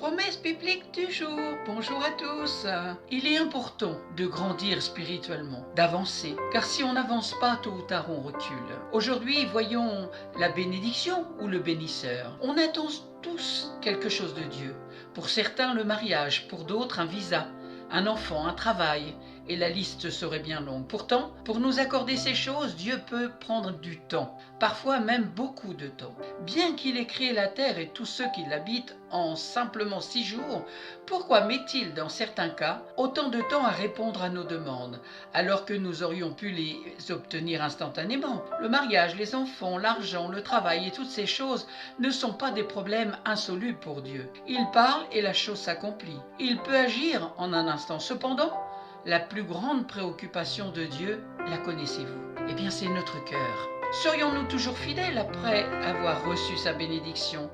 Promesse biblique du jour. Bonjour à tous. Il est important de grandir spirituellement, d'avancer, car si on n'avance pas, tôt ou tard on recule. Aujourd'hui, voyons la bénédiction ou le bénisseur. On attend tous quelque chose de Dieu. Pour certains, le mariage, pour d'autres, un visa, un enfant, un travail, et la liste serait bien longue. Pourtant, pour nous accorder ces choses, Dieu peut prendre du temps, parfois même beaucoup de temps. Bien qu'il ait créé la terre et tous ceux qui l'habitent en simplement 6 jours, pourquoi met-il dans certains cas autant de temps à répondre à nos demandes, alors que nous aurions pu les obtenir instantanément? Le mariage, les enfants, l'argent, le travail et toutes ces choses ne sont pas des problèmes insolubles pour Dieu. Il parle et la chose s'accomplit. Il peut agir en un instant. Cependant, la plus grande préoccupation de Dieu, la connaissez-vous? Eh bien, c'est notre cœur. Serions-nous toujours fidèles après avoir reçu sa bénédiction?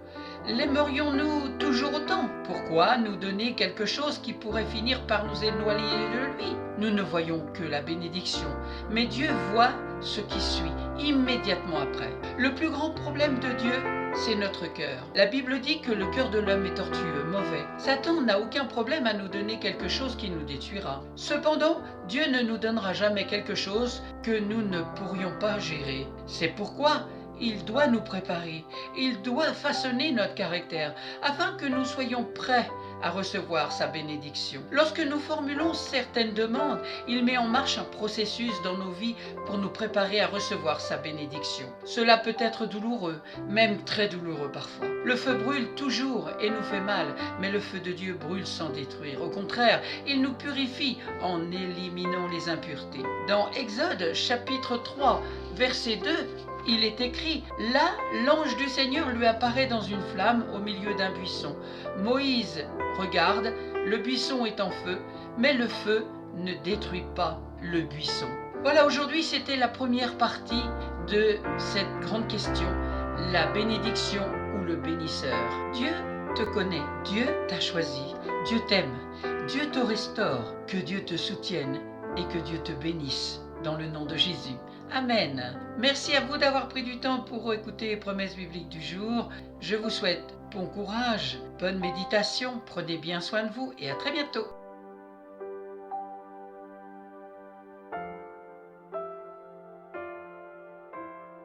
L'aimerions-nous toujours autant? Pourquoi nous donner quelque chose qui pourrait finir par nous éloigner de lui? Nous ne voyons que la bénédiction, mais Dieu voit ce qui suit immédiatement après. Le plus grand problème de Dieu, c'est notre cœur. La Bible dit que le cœur de l'homme est tortueux, mauvais. Satan n'a aucun problème à nous donner quelque chose qui nous détruira. Cependant, Dieu ne nous donnera jamais quelque chose que nous ne pourrions pas gérer. C'est pourquoi il doit nous préparer, il doit façonner notre caractère, afin que nous soyons prêts à recevoir sa bénédiction. Lorsque nous formulons certaines demandes, il met en marche un processus dans nos vies pour nous préparer à recevoir sa bénédiction. Cela peut être douloureux, même très douloureux parfois. Le feu brûle toujours et nous fait mal, mais le feu de Dieu brûle sans détruire. Au contraire, il nous purifie en éliminant les impuretés. Dans Exode chapitre 3, verset 2, il est écrit: là, l'ange du Seigneur lui apparaît dans une flamme au milieu d'un buisson. Moïse regarde, le buisson est en feu, mais le feu ne détruit pas le buisson. Voilà, aujourd'hui c'était la première partie de cette grande question, la bénédiction ou le bénisseur. Dieu te connaît, Dieu t'a choisi, Dieu t'aime, Dieu te restaure, que Dieu te soutienne et que Dieu te bénisse. Dans le nom de Jésus. Amen. Merci à vous d'avoir pris du temps pour écouter les promesses bibliques du jour. Je vous souhaite bon courage, bonne méditation, prenez bien soin de vous et à très bientôt.